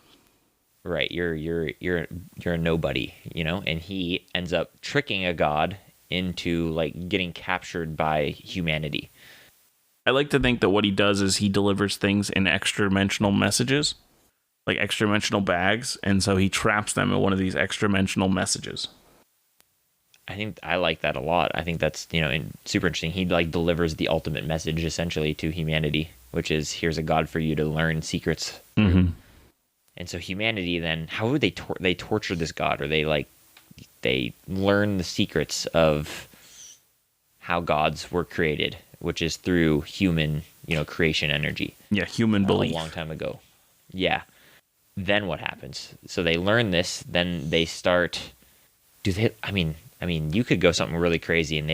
Right, you're a nobody, you know, and he ends up tricking a god into like getting captured by humanity. I like to think that what he does is he delivers things in extra-dimensional messages, like extra-dimensional bags, and so he traps them in one of these extra-dimensional messages. I think I like that a lot. I think that's, you know, super interesting. He like delivers the ultimate message essentially to humanity, which is here's a god for you to learn secrets through. Mm-hmm. And so humanity then, how would they torture this god, or they learn the secrets of how gods were created, which is through human, you know, creation energy. Yeah, human belief. A long time ago. Yeah. Then what happens? So they learn this, then they start. I mean, you could go something really crazy, and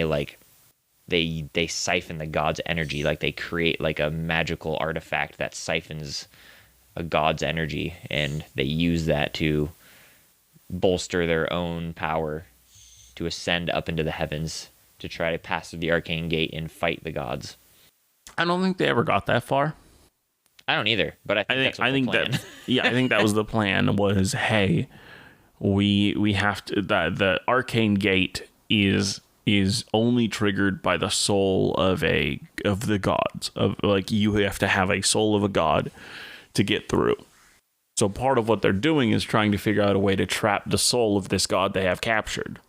they siphon the god's energy, like they create like a magical artifact that siphons a god's energy, and they use that to bolster their own power to ascend up into the heavens to try to pass through the arcane gate and fight the gods. I don't think they ever got that far. I don't either, but I think that's the plan. I think that was the plan. Was, hey, we have to, the arcane gate is only triggered by the soul of the gods, of like, you have to have a soul of a god to get through. So part of what they're doing is trying to figure out a way to trap the soul of this god they have captured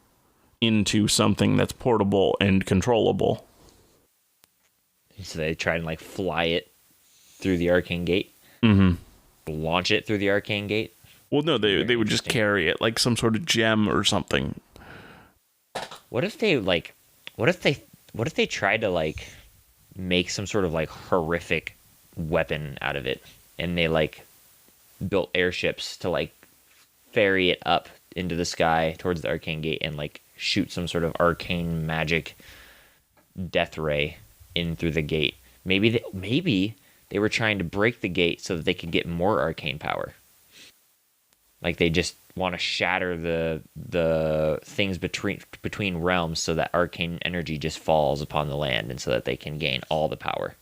into something that's portable and controllable. So they try and like fly it through the arcane gate, launch it through the arcane gate. Well, no, they would just carry it like some sort of gem or something. What if they tried to like make some sort of like horrific weapon out of it, and they like built airships to like ferry it up into the sky towards the arcane gate and like shoot some sort of arcane magic death ray in through the gate. Maybe they were trying to break the gate so that they could get more arcane power. Like they just want to shatter the things between realms so that arcane energy just falls upon the land, and so that they can gain all the power.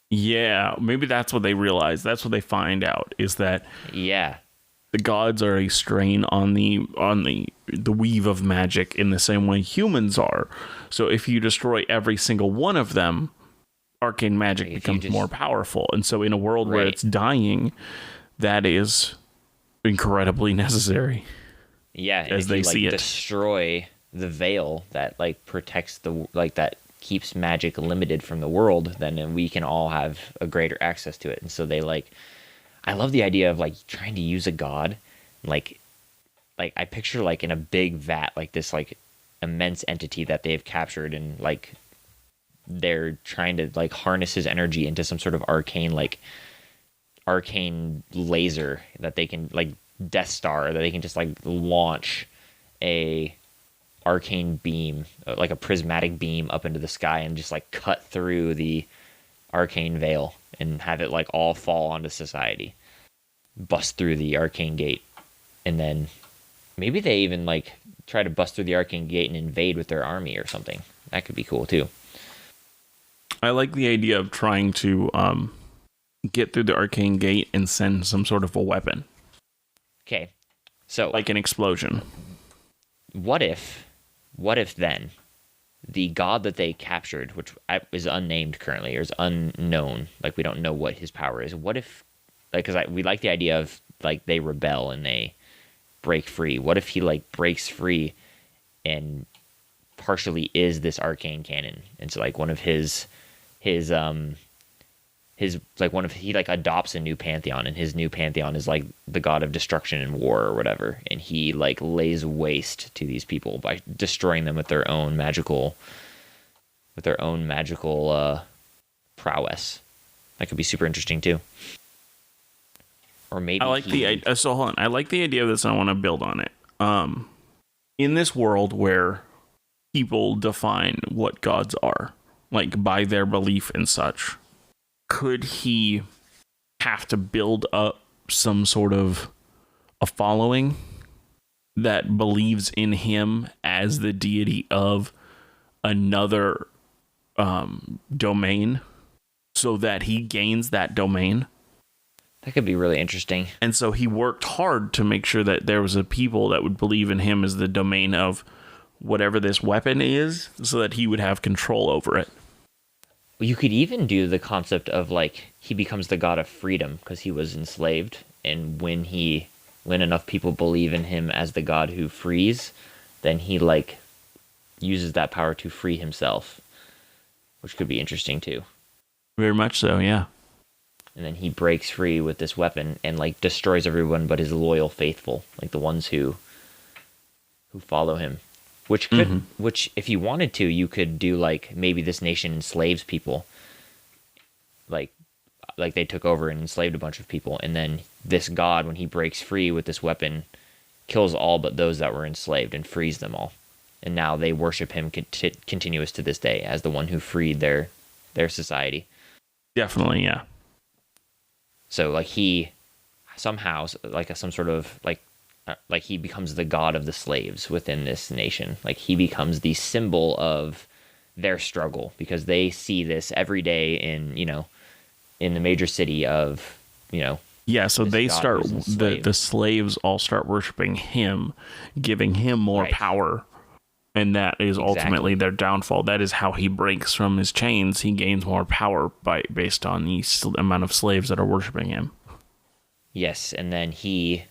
Yeah, maybe that's what they realize. That's what they find out, is that the gods are a strain on the weave of magic in the same way humans are. So if you destroy every single one of them, arcane magic becomes more powerful. And so in a world where it's dying, that is incredibly necessary. Yeah, and as they see it. Destroy the veil that like protects that keeps magic limited from the world, then we can all have a greater access to it. And so they like, I love the idea of like trying to use a god, like I picture like in a big vat, like this like immense entity that they've captured, and like they're trying to like harness his energy into some sort of arcane laser that they can, like Death Star, that they can just like launch a arcane beam, like a prismatic beam, up into the sky and just like cut through the arcane veil and have it like all fall onto society, bust through the arcane gate. And then maybe they even like try to bust through the arcane gate and invade with their army or something. That could be cool too. I like the idea of trying to get through the arcane gate and send some sort of a weapon. Okay, so like an explosion. What if then the god that they captured, which is unnamed currently or is unknown, like we don't know what his power is. What if, like, because we like the idea of like they rebel and they break free. What if he like breaks free and partially is this arcane cannon, and so like one of his like one of he like adopts a new pantheon, and his new pantheon is like the god of destruction and war or whatever, and he like lays waste to these people by destroying them with their own magical prowess. That could be super interesting too. Or maybe I like so hold on. I like the idea of this, and I want to build on it. In this world where people define what gods are, like by their belief and such, could he have to build up some sort of a following that believes in him as the deity of another domain, so that he gains that domain? That could be really interesting. And so he worked hard to make sure that there was a people that would believe in him as the domain of whatever this weapon is, so that he would have control over it. You could even do the concept of like he becomes the god of freedom because he was enslaved, and when enough people believe in him as the god who frees, then he like uses that power to free himself, which could be interesting too. Very much so, yeah. And then he breaks free with this weapon and like destroys everyone but his loyal faithful, like the ones who follow him. Which could, which if you wanted to, you could do like maybe this nation enslaves people, like they took over and enslaved a bunch of people, and then this god, when he breaks free with this weapon, kills all but those that were enslaved and frees them all, and now they worship him continuous to this day as the one who freed their society. Definitely, yeah. So like he somehow, like some sort of like like he becomes the god of the slaves within this nation. Like he becomes the symbol of their struggle because they see this every day in, in the major city of, Yeah, so this they god start who's enslaved. the slaves all start worshiping him, giving him more Right. power, and that is ultimately Exactly. their downfall. That is how he breaks from his chains. He gains more power based on the amount of slaves that are worshiping him. Yes, and then he,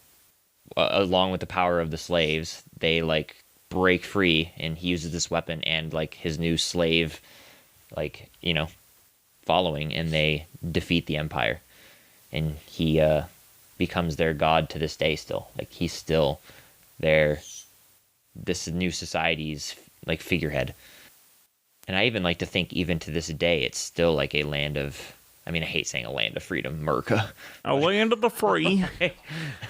along with the power of the slaves, they like break free, and he uses this weapon and like his new slave, like following, and they defeat the empire, and he becomes their god to this day. Still, like he's still their this new society's like figurehead. And I even like to think, even to this day, it's still like a land of. I mean, I hate saying a land of freedom, Merca. A land of the free,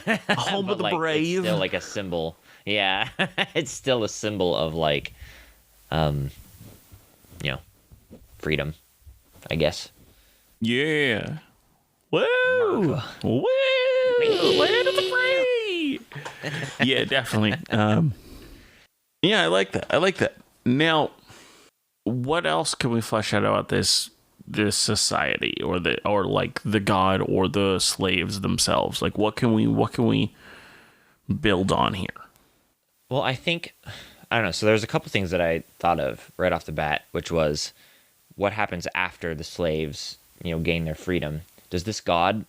a home of the like, brave. It's still like a symbol. Yeah, it's still a symbol of like, um, freedom, I guess. Yeah. Woo! Woo! Land of the free! Yeah, definitely. Yeah, I like that. I like that. Now, what else can we flesh out about this society or like the god or the slaves themselves? Like what can we build on here? Well, I don't know. So there's a couple things that I thought of right off the bat, which was what happens after the slaves, gain their freedom. Does this god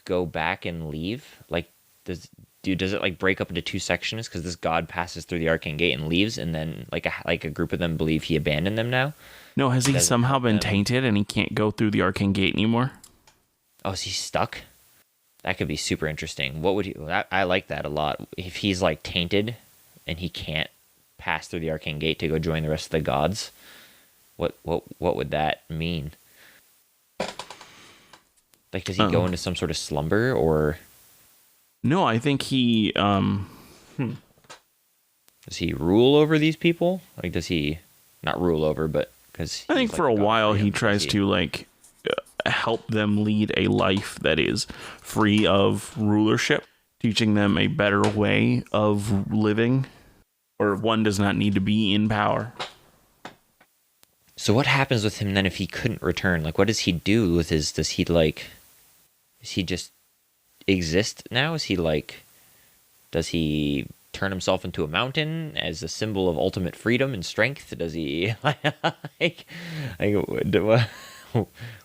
go back and leave? Like, does it like break up into two sections? Because this god passes through the arcane gate and leaves, and then like a group of them believe he abandoned them now. No, has he Doesn't somehow help been them. tainted and he can't go through the arcane gate anymore? Oh, is he stuck? That could be super interesting. What would you? I like that a lot. If he's like tainted and he can't pass through the arcane gate to go join the rest of the gods, what would that mean? Like, does he go into some sort of slumber, or No, I think he does he rule over these people? Like, does he not rule over, but because I think for a while he tries to like help them lead a life that is free of rulership, teaching them a better way of living, or one does not need to be in power. So what happens with him then if he couldn't return? Like, what does he do with his? Does he just exist now? Is he like? Does he turn himself into a mountain as a symbol of ultimate freedom and strength? Does he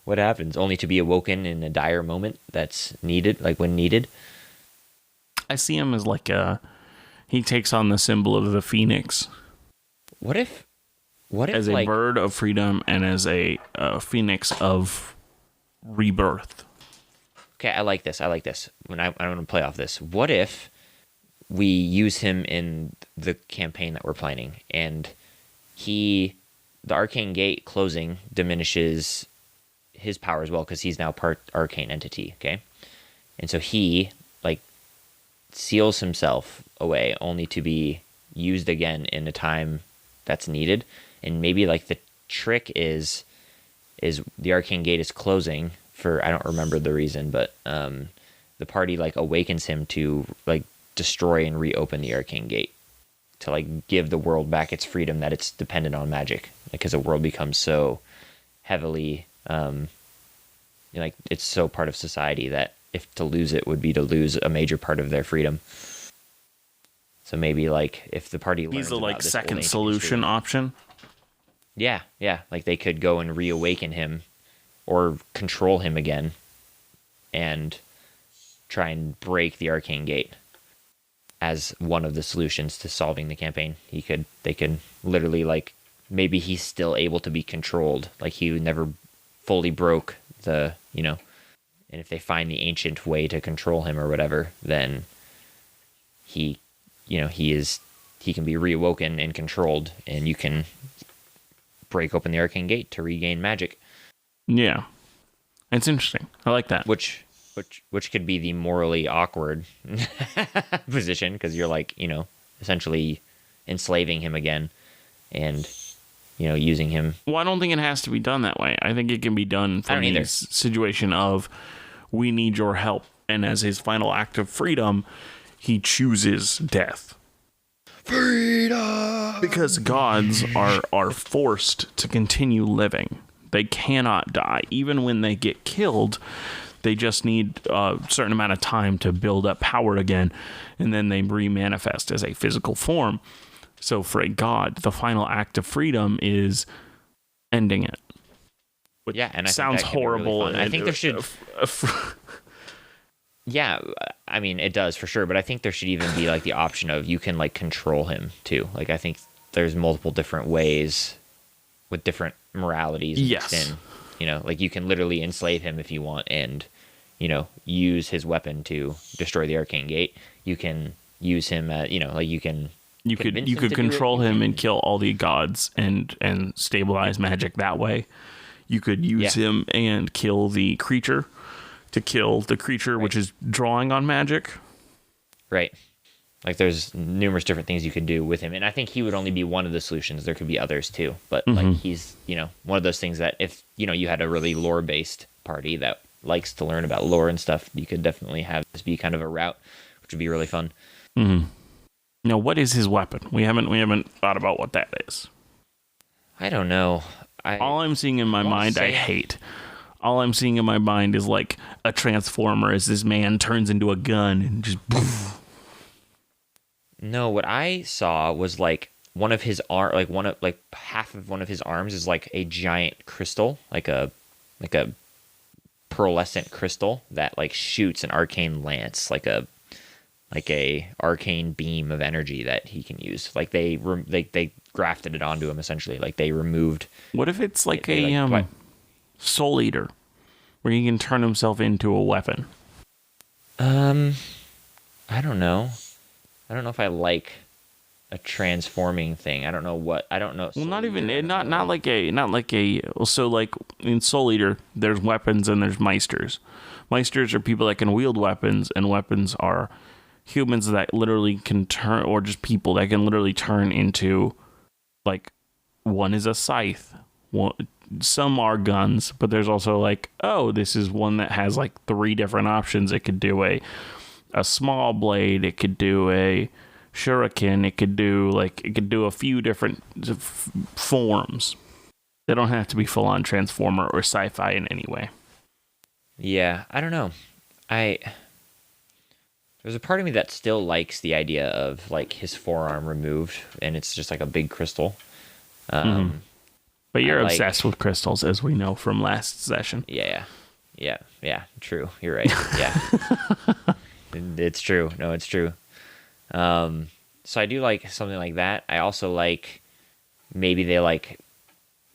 what happens? Only to be awoken in a dire moment that's needed, like when needed? I see him as like he takes on the symbol of the phoenix. What if as a like, bird of freedom and as a phoenix of rebirth? Okay, I like this. When I want to play off this. What if we use him in the campaign that we're planning, and the arcane gate closing diminishes his power as well because he's now part arcane entity, okay? And so he like seals himself away only to be used again in a time that's needed. And maybe like the trick is the arcane gate is closing for, I don't remember the reason, but the party like awakens him to like destroy and reopen the arcane gate to like give the world back its freedom that it's dependent on magic, because the world becomes so heavily like it's so part of society that if to lose it would be to lose a major part of their freedom. So maybe like if the party learns He's the about like this old second ancient solution history, option. yeah, like they could go and reawaken him or control him again and try and break the arcane gate as one of the solutions to solving the campaign. They could literally like, maybe he's still able to be controlled, like he never fully broke the, and if they find the ancient way to control him or whatever, then he can be reawoken and controlled, and you can break open the arcane gate to regain magic. Yeah, it's interesting. I like that. Which could be the morally awkward position, because you're like, essentially enslaving him again and, using him. Well, I don't think it has to be done that way. I think it can be done from the situation of, we need your help. And as his final act of freedom, he chooses death. Freedom! Because gods are forced to continue living. They cannot die. Even when they get killed, they just need a certain amount of time to build up power again, and then they re-manifest as a physical form. So for a god, the final act of freedom is ending it. Which and I sounds think that can be really horrible. fun. I think there should... Yeah, I mean, it does for sure, but I think there should even be like the option of you can like control him too. Like I think there's multiple different ways with different moralities mixed in. You know, like you can literally enslave him if you want and, you know, use his weapon to destroy the arcane gate. You can use him at, you know, like you could control him and kill all the gods and stabilize magic that way. You could use him and kill the creature. To kill the creature, which is drawing on magic. Right. Like there's numerous different things you could do with him. And I think he would only be one of the solutions. There could be others too. But like he's, you know, one of those things that if, you know, you had a really lore-based party that likes to learn about lore and stuff, you could definitely have this be kind of a route, which would be really fun. Mm-hmm. Now, what is his weapon? We haven't thought about what that is. I don't know. All I'm seeing in my mind, I hate. All I'm seeing in my mind is like a transformer as this man turns into a gun and just poof. No, what I saw was like one of his half of one of his arms is like a giant crystal, like a pearlescent crystal that like shoots an arcane lance, like a arcane beam of energy that he can use. Like they grafted it onto him essentially. Like they removed. What if it's like Soul Eater, where he can turn himself into a weapon? I don't know. I don't know if I like a transforming thing. I don't know. Well, not like a. So like in Soul Eater, there's weapons and there's Meisters. Meisters are people that can wield weapons, and weapons are humans that literally can turn, or just people that can literally turn into, like, one is a scythe. Some are guns, but there's also like, oh, this is one that has like 3 different options. It could do a small blade. It could do a shuriken. It could do a few different forms. They don't have to be full on Transformer or sci-fi in any way. Yeah, I don't know. There's a part of me that still likes the idea of like his forearm removed and it's just like a big crystal. But you're obsessed with crystals, as we know from last session. Yeah, true. You're right. Yeah. It's true. No, it's true. So I do like something like that. I also like maybe they like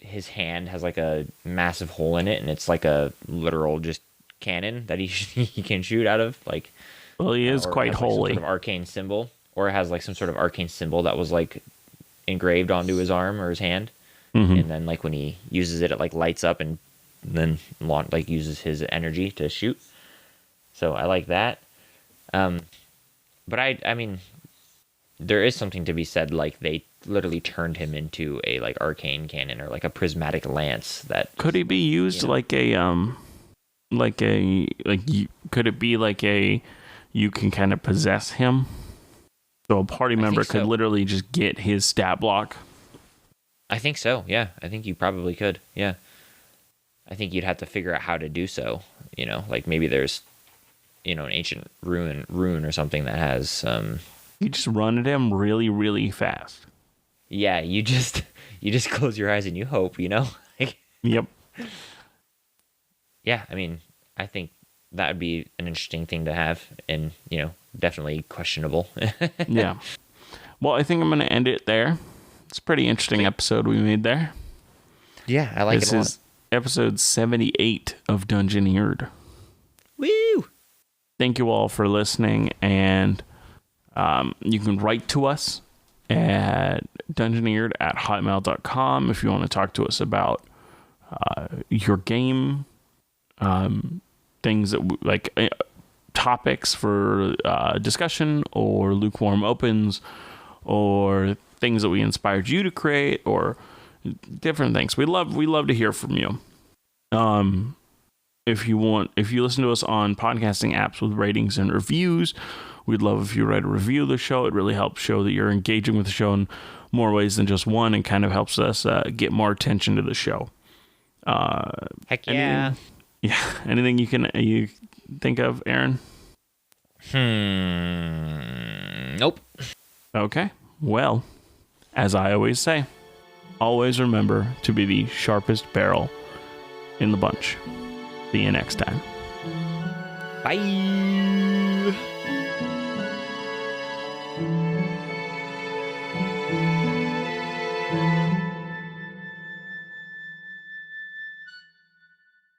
his hand has like a massive hole in it and it's like a literal just cannon that he can shoot out of. Like, well, he is quite holy. Like some sort of arcane symbol, or it has like some sort of arcane symbol that was like engraved onto his arm or his hand. And then like when he uses it, it like lights up and then like uses his energy to shoot. So I like that. But I mean, there is something to be said. Like they literally turned him into a like arcane cannon or like a prismatic lance. That could he be used like a could it be like a you can kind of possess him? So a party member could literally just get his stat block. I think so, yeah. I think you probably could, yeah. I think you'd have to figure out how to do so, you know, like maybe there's, you know, an ancient rune or something that has... You just run at him really, really fast. Yeah, you just close your eyes and you hope, you know? Yep. Yeah, I mean, I think that would be an interesting thing to have and, you know, definitely questionable. Yeah. Well, I think I'm going to end it there. It's a pretty interesting episode we made there. Yeah, I like it a lot. This is episode 78 of Dungeoneered. Woo! Thank you all for listening, and you can write to us at dungeoneered@hotmail.com if you want to talk to us about your game, things that like topics for discussion, or lukewarm opens, or things that we inspired you to create, or different things. We love to hear from you. if you listen to us on podcasting apps with ratings and reviews, we'd love if you write a review of the show. It really helps show that you're engaging with the show in more ways than just one, and kind of helps us get more attention to the show. Heck yeah. Anything you think of, Aaron? Nope. Okay. Well, as I always say, always remember to be the sharpest barrel in the bunch. See you next time. Bye.